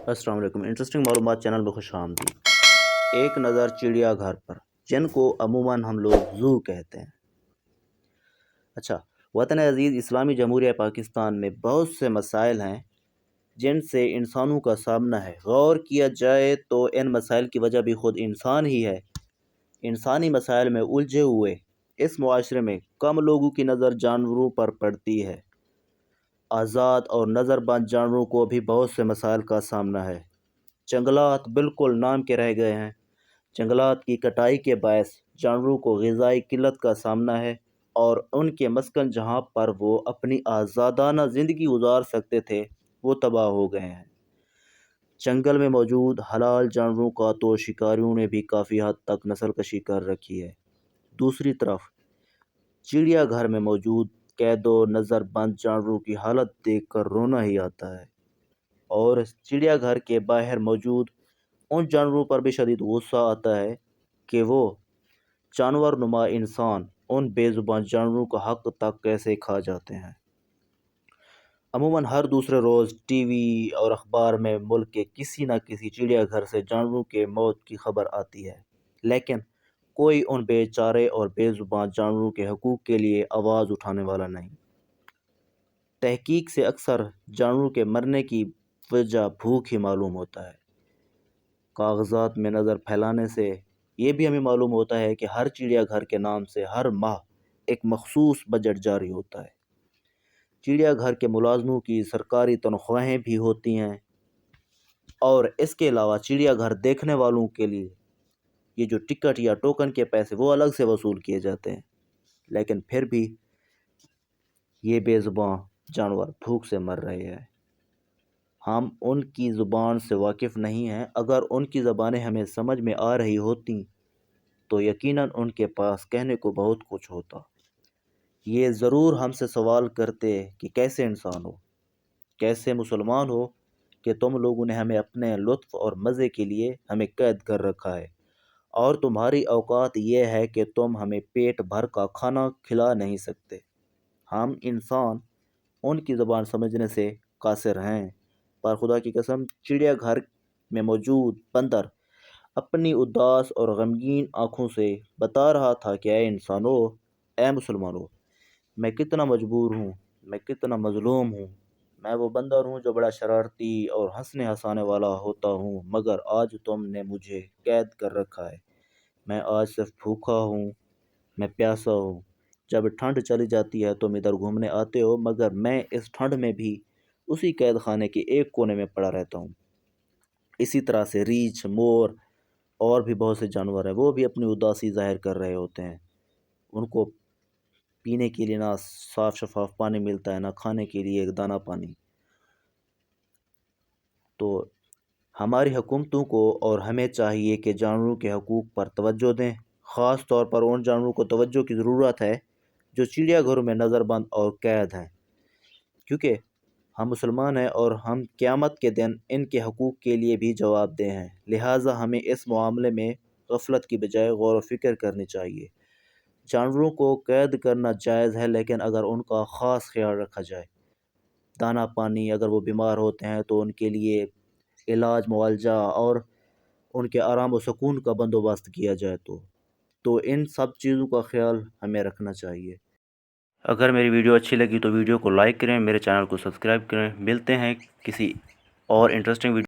السلام علیکم۔ انٹرسٹنگ معلومات چینل میں خوش آمدید۔ ایک نظر چڑیا گھر پر، جن کو عموماً ہم لوگ زو کہتے ہیں۔ اچھا، وطن عزیز اسلامی جمہوریہ پاکستان میں بہت سے مسائل ہیں جن سے انسانوں کا سامنا ہے۔ غور کیا جائے تو ان مسائل کی وجہ بھی خود انسان ہی ہے۔ انسانی مسائل میں الجھے ہوئے اس معاشرے میں کم لوگوں کی نظر جانوروں پر پڑتی ہے۔ آزاد اور نظر بند جانوروں کو بھی بہت سے مسائل کا سامنا ہے۔ جنگلات بالکل نام کے رہ گئے ہیں۔ جنگلات کی کٹائی کے باعث جانوروں کو غذائی قلت کا سامنا ہے اور ان کے مسکن جہاں پر وہ اپنی آزادانہ زندگی گزار سکتے تھے وہ تباہ ہو گئے ہیں۔ جنگل میں موجود حلال جانوروں کا تو شکاریوں نے بھی کافی حد تک نسل کشی کر رکھی ہے۔ دوسری طرف چڑیا گھر میں موجود قید و نظر بند جانوروں کی حالت دیکھ کر رونا ہی آتا ہے، اور چڑیا گھر کے باہر موجود ان جانوروں پر بھی شدید غصہ آتا ہے کہ وہ جانور نما انسان ان بے زبان جانوروں کا حق تک کیسے کھا جاتے ہیں۔ عموماً ہر دوسرے روز ٹی وی اور اخبار میں ملک کے کسی نہ کسی چڑیا گھر سے جانوروں کے موت کی خبر آتی ہے، لیکن کوئی ان بے چارے اور بے زبان جانوروں کے حقوق کے لیے آواز اٹھانے والا نہیں۔ تحقیق سے اکثر جانوروں کے مرنے کی وجہ بھوک ہی معلوم ہوتا ہے۔ کاغذات میں نظر پھیلانے سے یہ بھی ہمیں معلوم ہوتا ہے کہ ہر چڑیا گھر کے نام سے ہر ماہ ایک مخصوص بجٹ جاری ہوتا ہے۔ چڑیا گھر کے ملازموں کی سرکاری تنخواہیں بھی ہوتی ہیں، اور اس کے علاوہ چڑیا گھر دیکھنے والوں کے لیے یہ جو ٹکٹ یا ٹوکن کے پیسے وہ الگ سے وصول کیے جاتے ہیں، لیکن پھر بھی یہ بے زبان جانور بھوک سے مر رہے ہیں۔ ہم ان کی زبان سے واقف نہیں ہیں۔ اگر ان کی زبانیں ہمیں سمجھ میں آ رہی ہوتیں تو یقیناً ان کے پاس کہنے کو بہت کچھ ہوتا۔ یہ ضرور ہم سے سوال کرتے کہ کیسے انسان ہو، کیسے مسلمان ہو کہ تم لوگوں نے ہمیں اپنے لطف اور مزے کے لیے ہمیں قید کر رکھا ہے، اور تمہاری اوقات یہ ہے کہ تم ہمیں پیٹ بھر کا کھانا کھلا نہیں سکتے۔ ہم انسان ان کی زبان سمجھنے سے قاصر ہیں، پر خدا کی قسم چڑیا گھر میں موجود بندر اپنی اداس اور غمگین آنکھوں سے بتا رہا تھا کہ اے انسانو، اے مسلمانوں، میں کتنا مجبور ہوں، میں کتنا مظلوم ہوں۔ میں وہ بندر ہوں جو بڑا شرارتی اور ہنسنے ہنسانے والا ہوتا ہوں، مگر آج تم نے مجھے قید کر رکھا ہے۔ میں آج صرف بھوکا ہوں، میں پیاسا ہوں۔ جب ٹھنڈ چلی جاتی ہے تم ادھر گھومنے آتے ہو، مگر میں اس ٹھنڈ میں بھی اسی قید خانے کے ایک کونے میں پڑا رہتا ہوں۔ اسی طرح سے ریچھ، مور اور بھی بہت سے جانور ہیں، وہ بھی اپنی اداسی ظاہر کر رہے ہوتے ہیں۔ ان کو پینے کے لیے نہ صاف شفاف پانی ملتا ہے، نہ کھانے کے لیے ایک دانہ پانی۔ تو ہماری حکومتوں کو اور ہمیں چاہیے کہ جانوروں کے حقوق پر توجہ دیں، خاص طور پر ان جانوروں کو توجہ کی ضرورت ہے جو چڑیا گھروں میں نظر بند اور قید ہیں، کیونکہ ہم مسلمان ہیں اور ہم قیامت کے دن ان کے حقوق کے لیے بھی جواب دہ ہیں۔ لہٰذا ہمیں اس معاملے میں غفلت کی بجائے غور و فکر کرنی چاہیے۔ جانوروں کو قید کرنا جائز ہے، لیکن اگر ان کا خاص خیال رکھا جائے، دانہ پانی، اگر وہ بیمار ہوتے ہیں تو ان کے لیے علاج معالجہ اور ان کے آرام و سکون کا بندوبست کیا جائے تو ان سب چیزوں کا خیال ہمیں رکھنا چاہیے۔ اگر میری ویڈیو اچھی لگی تو ویڈیو کو لائک کریں، میرے چینل کو سبسکرائب کریں۔ ملتے ہیں کسی اور انٹرسٹنگ ویڈیو